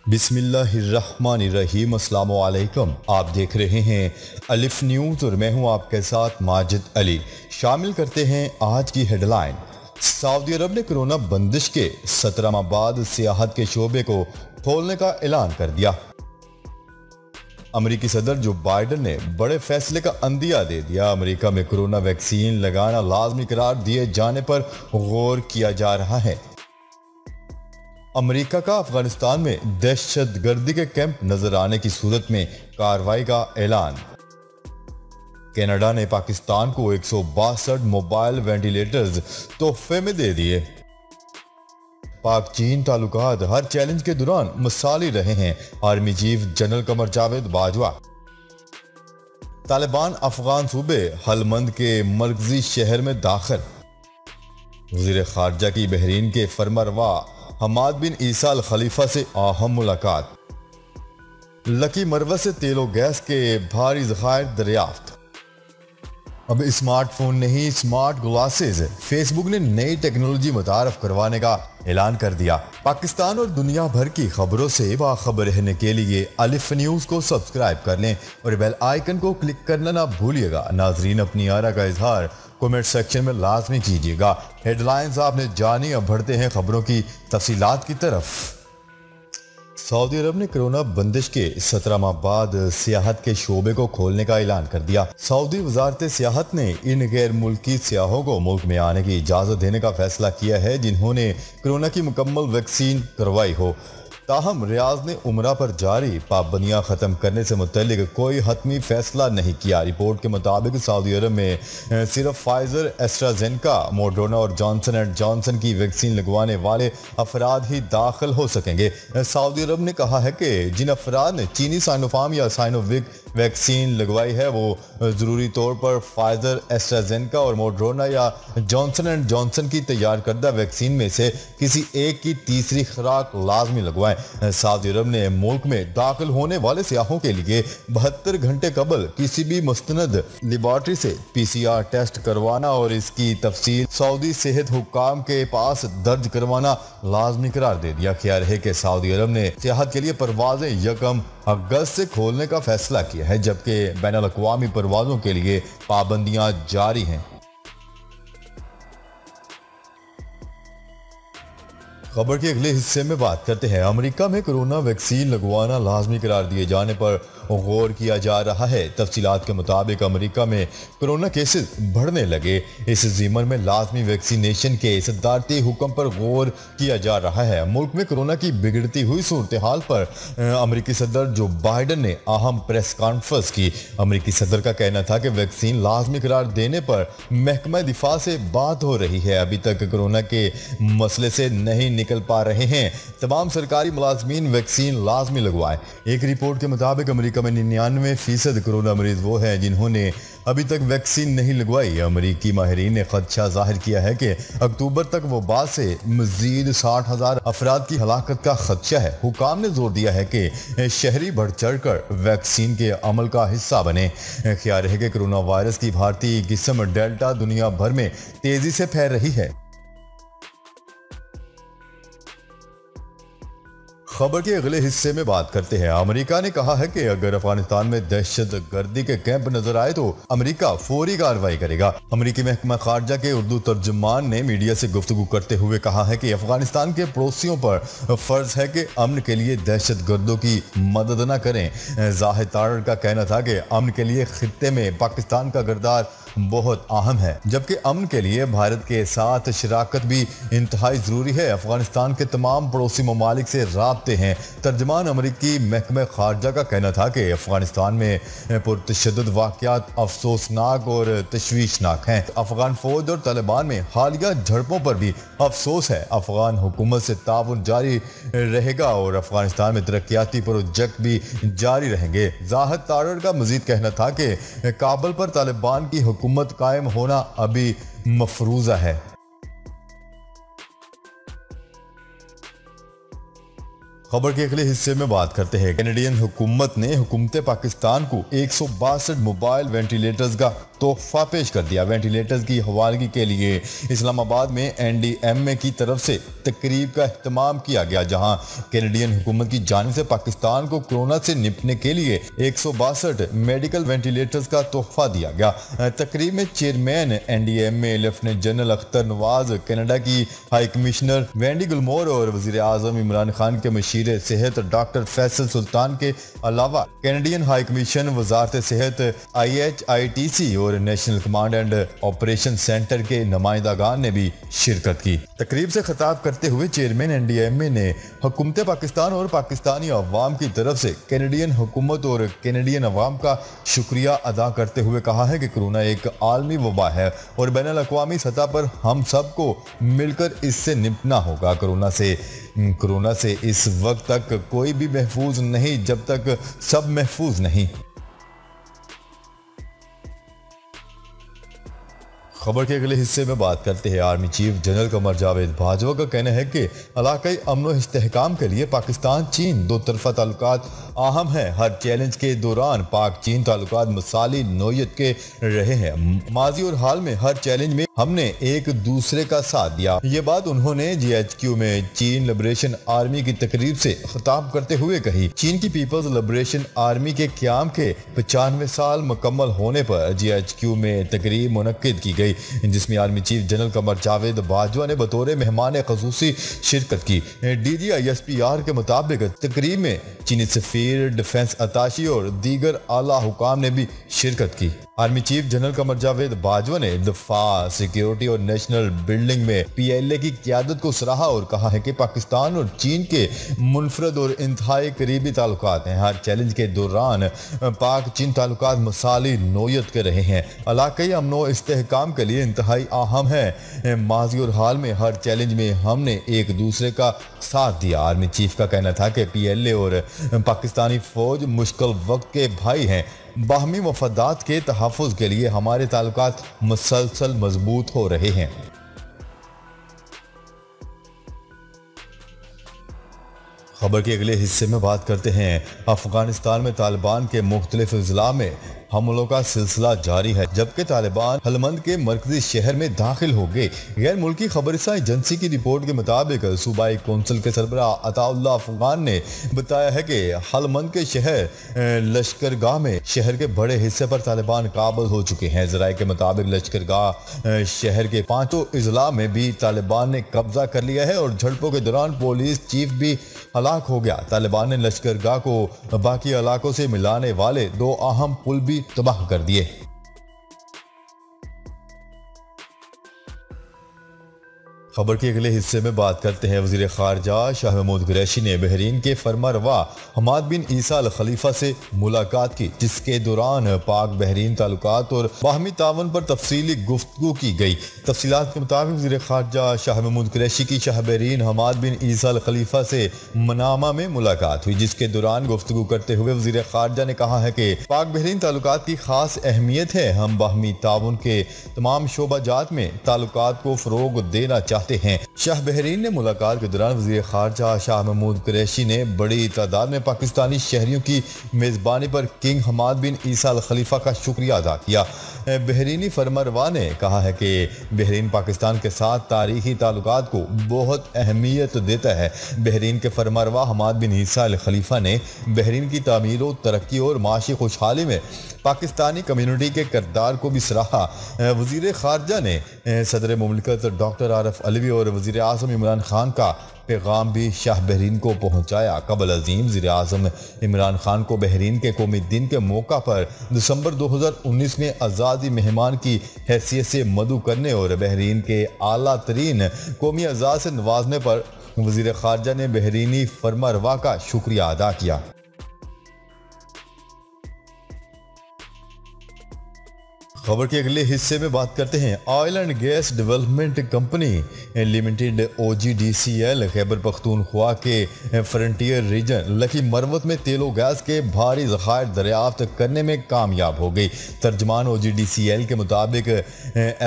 बिस्मिल्लाहिर्रहमानिर्रहीम। अस्सलाम वालेकुम। आप देख रहे हैं अलिफ न्यूज़ और मैं हूं आपके साथ माजिद अली। शामिल करते हैं आज की हेडलाइन। सऊदी अरब ने कोरोना बंदिश के 17 माह बाद सियाहत के शोबे को खोलने का ऐलान कर दिया। अमेरिकी सदर जो बाइडन ने बड़े फैसले का अंदिया दे दिया। अमेरिका में कोरोना वैक्सीन लगाना लाजमी करार दिए जाने पर गौर किया जा रहा है। अमेरिका का अफगानिस्तान में दहशतगर्दी के कैंप नजर आने की सूरत में कार्रवाई का ऐलान। कनाडा ने पाकिस्तान को 162 मोबाइल वेंटिलेटर्स तोहफे में दे दिए। पाक चीन ताल्लुकात हर चैलेंज के दौरान मिसाली रहे हैं। Army chief general Qamar Javed Bajwa. Taliban Afghan सूबे हलमंद के मरकजी शहर में दाखिल। वज़ीर खारजा की बहरीन के फरमारवा हमाद बिन ईसा अल खलीफा से अहम मुलाकात। लकी मरवा से तेल और गैस के भारी ज़खायर दरियाफ्त। अब स्मार्टफोन नहीं स्मार्ट ग्लासेज। फेसबुक ने नई टेक्नोलॉजी मुतारफ करवाने का ऐलान कर दिया। पाकिस्तान और दुनिया भर की खबरों से बाखबर रहने के लिए अलिफ न्यूज़ को सब्सक्राइब कर लें और बेल आइकन को क्लिक करना ना भूलिएगा। नाजरीन, अपनी आरा का इजहार कमेंट सेक्शन में लाजमी कीजिएगा। हेडलाइंस आपने जानी, अब बढ़ते हैं खबरों की तफसीलात की तरफ। सऊदी अरब ने कोरोना बंदिश के 17 माह बाद सियाहत के शोबे को खोलने का ऐलान कर दिया। सऊदी वजारत सियाहत ने इन गैर मुल्की सियाहों को मुल्क में आने की इजाज़त देने का फैसला किया है जिन्होंने कोरोना की मुकम्मल वैक्सीन करवाई हो। ताहम रियाज ने उमरा पर जारी पाबंदियां खत्म करने से मुतल्लिक कोई हतमी फैसला नहीं किया। रिपोर्ट के मुताबिक सऊदी अरब में सिर्फ फाइजर, एस्ट्राजेनेका, मोडर्ना और जॉनसन एंड जॉनसन की वैक्सीन लगवाने वाले अफराद ही दाखिल हो सकेंगे। सऊदी अरब ने कहा है कि जिन अफराद ने चीनी साइनोफार्म या साइनोविक वैक्सीन लगवाई है वो ज़रूरी तौर पर फाइजर, एस्ट्राजेनेका और मोडर्ना या जॉनसन एंड जॉनसन की तैयार करदा वैक्सीन में से किसी एक की तीसरी खुराक लाजमी लगवाएं। सऊदी अरब ने मुल्क में दाखिल होने वाले सियाहों के लिए 72 घंटे कबल किसी भी मुस्तनद लेबॉर्ट्री से PCR टेस्ट करवाना और इसकी तफसील सऊदी सेहत हुक्काम के पास दर्ज करवाना लाजमी करार दे दिया। ख्याल है कि सऊदी अरब ने सियाहत के लिए परवाजें 1 अगस्त से खोलने का फैसला किया है, जबकि बैनुल अक़वामी परवाजों के लिए पाबंदियां जारी हैं। खबर के अगले हिस्से में बात करते हैं। अमेरिका में कोरोना वैक्सीन लगवाना लाजमी करार दिए जाने पर गौर किया जा रहा है। तफसीलात के मुताबिक अमेरिका में कोरोना केसेस बढ़ने लगे। इस ज़िमन में लाजमी वैक्सीनेशन के सदारती हुक्म पर गौर किया जा रहा है। मुल्क में कोरोना की बिगड़ती हुई सूरत हाल पर अमेरिकी सदर जो बाइडन ने अहम प्रेस कॉन्फ्रेंस की। अमेरिकी सदर का कहना था कि वैक्सीन लाजमी करार देने पर महकमा दिफा से बात हो रही है। अभी तक कोरोना के मसले से नहीं निकल पा रहे हैं। तमाम सरकारी मुलाजमीन वैक्सीन लाजमी लगवाएं। एक रिपोर्ट के मुताबिक अमेरिका में 99% कोरोना मरीज वो हैं जिन्होंने अभी तक वैक्सीन नहीं लगवाई। अमेरिकी माहिरीन ने खदशा जाहिर किया है कि अक्टूबर तक वबा से मजीद 60,000 अफराद की हलाकत का खदशा है। हुकाम ने जोर दिया है कि शहरी बढ़ चढ़ कर वैक्सीन के अमल का हिस्सा बने। ख्याल है कि कोरोना वायरस की भारतीय किस्म डेल्टा दुनिया भर में तेजी से फैल रही है। खबर के अगले हिस्से में बात करते हैं। अमेरिका ने कहा है कि अगर अफगानिस्तान में दहशतगर्दी के कैंप नजर आए तो अमेरिका फौरी कार्रवाई करेगा। अमेरिकी महकमा खारजा के उर्दू तर्जुमान ने मीडिया से गुफ्तगू करते हुए कहा है कि अफगानिस्तान के पड़ोसियों पर फर्ज है कि अमन के लिए दहशतगर्दों की मदद न करें। जाहिद तारड़ का कहना था कि अमन के लिए खित्ते में पाकिस्तान का किरदार बहुत अहम है, जबकि अमन के लिए भारत के साथ शराकत भी इंतहाई जरूरी है। अफगानिस्तान के तमाम पड़ोसी ममालिक से राब्ते हैं। तर्जमान अमरीकी महकमा खारजा का कहना था कि अफगानिस्तान में पुरतशद्दुद वाक़यात अफसोसनाक और तशवीशनाक हैं। अफगान फौज और तालिबान में हालिया झड़पों पर भी अफसोस है। अफगान हुकूमत से ताउन जारी रहेगा और अफगानिस्तान में तरक्याती प्रोजेक्ट भी जारी रहेंगे। जाहिद तारड़ का मजीद कहना था कि काबुल पर तालिबान की हुकूमत कायम होना अभी मफरूजा है। खबर के अगले हिस्से में बात करते हैं। कैनेडियन हुकूमत ने हुकूमत पाकिस्तान को 162 मोबाइल वेंटिलेटर्स का तोहफा पेश कर दिया। वेंटिलेटर्स की हवालगी के लिए इस्लामाबाद में NDMA की तरफ से तकरीब का एहतमाम किया गया, जहां कैनेडियन हुकूमत की जानिब से पाकिस्तान को कोरोना से निपटने के लिए 162 मेडिकल वेंटिलेटर्स का तोहफा दिया गया। तकरीब में chairman NDMA lieutenant general Akhtar Nawaz, Canada की हाई कमिश्नर वेंडी गुलमोर और वजीर आजम इमरान खान के मशीर सेहत डॉक्टर फैसल सुल्तान के अलावा कैनेडियन हाई कमीशन, वजारत सेहत, IHITC और national command and operation centre के नुमाइंदगान ने भी शिरकत की। तकरीब से खिताब करते हुए चेयरमैन NDMA ने हुकूमत पाकिस्तान और पाकिस्तानी अवाम की तरफ से कैनेडियन हुकूमत और कैनेडियन अवाम का शुक्रिया अदा करते हुए कहा है कि कोरोना एक आलमी वबा है और बैनुल अक़वामी सतह पर हम सबको मिलकर इससे निपटना होगा। कोरोना से इस वक्त तक कोई भी महफूज नहीं जब तक सब महफूज नहीं। खबर के अगले हिस्से में बात करते हैं। Army chief general Qamar Javed Bajwa का कहना है कि इलाकाई अमन व इस्तेहकाम के लिए पाकिस्तान चीन दो तरफा ताल्लुकात अहम है। हर चैलेंज के दौरान पाक चीन ताल्लुकात मिसाली नोयत के रहे हैं। माजी और हाल में हर चैलेंज में हमने एक दूसरे का साथ दिया। ये बात उन्होंने GHQ में चीन लिबरेशन आर्मी की तकरीब से खिताब करते हुए कही। चीन की पीपल्स लिबरेशन आर्मी के क़याम के 95 साल मुकम्मल होने पर GHQ में तकरीब मुनक्किद की गई, जिसमें army chief general Qamar Javed Bajwa ने बतौर मेहमान ख़ुसूसी शिरकत की। DGISPR के मुताबिक तकरीब में चीनी सफीर, डिफेंस अताशी और दीगर आला हुकाम ने भी शिरकत की। Army chief general Qamar Javed Bajwa ने दफा, सिक्योरिटी और नेशनल बिल्डिंग में PLA की क़यादत को सराहा और कहा है कि पाकिस्तान और चीन के मुनफरद और इंतहाई करीबी ताल्लुकात हैं। हर चैलेंज के दौरान पाक चीन ताल्लुकात मिसाली नोयत के रहे हैं। इलाकाई अमन व इस्तेहकाम के लिए इंतहाई अहम है। माजी और हाल में हर चैलेंज में हमने एक दूसरे का साथ दिया। आर्मी चीफ का कहना था कि PLA और पाकिस्तानी फौज मुश्किल वक्त के भाई हैं। बाहमी मफादात के तहफ़्फ़ुज़ के लिए हमारे ताल्लुकात मुसलसल मजबूत हो रहे हैं। खबर के अगले हिस्से में बात करते हैं। अफगानिस्तान में तालिबान के मुख्तलिफ अजला में हमलों का सिलसिला जारी है, जबकि तालिबान हलमंद के मरकजी शहर में दाखिल हो गए। गैर मुल्की खबरसां एजेंसी की रिपोर्ट के मुताबिक सूबाई कौंसिल के सरबराह अताउल्लाह अफगान ने बताया है कि हलमंद के शहर लश्करगाह में शहर के बड़े हिस्से पर तालिबान काबिज हो चुके हैं। ज़राए के मुताबिक लश्करगाह शहर के 5 अजला में भी तालिबान ने कब्जा कर लिया है और झड़पों के दौरान पुलिस चीफ भी हलाक हो गया। तालिबान ने लश्करगाह को बाकी इलाकों से मिलाने वाले 2 अहम पुल भी तबाह कर दिए। खबर के अगले हिस्से में बात करते हैं। वज़ीर ख़ारजा शाह महमूद कुरैशी ने बहरीन के फरमारवा हमाद बिन ईसा अल खलीफा से मुलाकात की, जिसके दौरान पाक बहरीन ताल्लुकात और बाहमी तावन पर तफसीली गुफ्तगू की गई। तफसीलात के मुताबिक वज़ीर ख़ारजा शाह महमूद कुरैशी की शाह बहरीन हमाद बिन ईसा अल खलीफा से मनामा में मुलाकात हुई, जिसके दौरान गुफ्तगू करते हुए वज़ीर ख़ारजा ने कहा है कि पाक बहरीन ताल्लुकात की खास अहमियत है। हम बाहमी तावन के तमाम शोबाजात में ताल्लुकात को फ़रोग देना चाहते हैं। शाह बहरीन ने मुलाकात के दौरान वज़ीर ख़ारजा शाह महमूद कुरैशी ने बड़ी तादाद में पाकिस्तानी शहरियों की मेज़बानी पर किंग हमाद बिन ईसा अल खलीफा का शुक्रिया अदा किया। बहरीनी फरमारवा ने कहा है कि बहरीन पाकिस्तान के साथ तारीखी ताल्लुकात को बहुत अहमियत देता है। बहरीन के फरमारवा हमाद बिन ईसा अल खलीफा ने बहरीन की तामीर व तरक्की और माशी खुशहाली में पाकिस्तानी कम्यूनिटी के किरदार को भी सराहा। वज़ीर ख़ारजा ने सदर मुमलिकत डॉक्टर आरिफ अलवी और वज़ीर आज़म इमरान खान का पैगाम भी शाह बहरीन को पहुँचाया। कबल अजीम वज़ीर आज़म इमरान खान को बहरीन के कौमी दिन के मौका पर दिसंबर 2019 में आज़ादी मेहमान की हैसियत से मदऊ करने और बहरीन के आला तरीन कौमी एजाज़ से नवाजने पर वज़ीर ख़ारजा ने बहरीनी फरमारवा का शुक्रिया अदा किया। खबर के अगले हिस्से में बात करते हैं। Oil and gas development company limited OGDCL Khyber Pakhtunkhwa के फ्रंटियर रीजन लकी मरवत में तेलो गैस के भारी ज़खायर दरियाफ्त करने में कामयाब हो गई। तर्जमान OGDCL के मुताबिक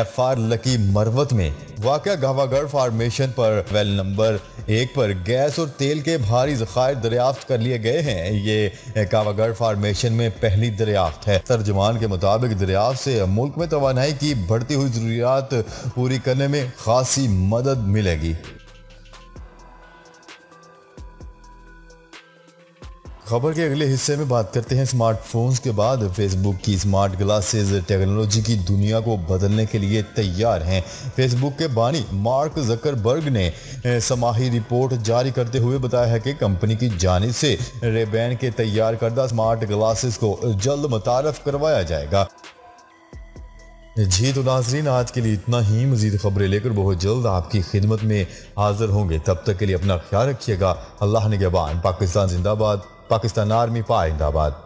FR लकी मरवत में वाकया गावागढ़ फार्मेशन पर वेल नंबर 1 पर गैस और तेल के भारी ज़खायर दरियाफ्त कर लिए गए हैं। ये गावागढ़ फार्मेशन में पहली दरियाफ्त है। तर्जमान के मुताबिक दरियाफ्त से मुल्क में तवानाई की बढ़ती हुई ज़रूरियात पूरी करने में खासी मदद मिलेगी। खबर के अगले हिस्से में बात करते हैं स्मार्टफोन्स के बाद फेसबुक की स्मार्ट ग्लासेस टेक्नोलॉजी की दुनिया को बदलने के लिए तैयार हैं। फेसबुक के बानी मार्क जकरबर्ग ने समाही रिपोर्ट जारी करते हुए बताया है कि कंपनी की जानिब से रेबैन के तैयार करदा स्मार्ट ग्लासेस को जल्द मुतारफ करवाया जाएगा। जी तो नाज़रीन, आज के लिए इतना ही। मज़ीद खबरें लेकर बहुत जल्द आपकी खिदमत में हाजिर होंगे। तब तक के लिए अपना ख्याल रखिएगा। अल्लाह निगहबान। पाकिस्तान जिंदाबाद। पाकिस्तान आर्मी पाइंदाबाद।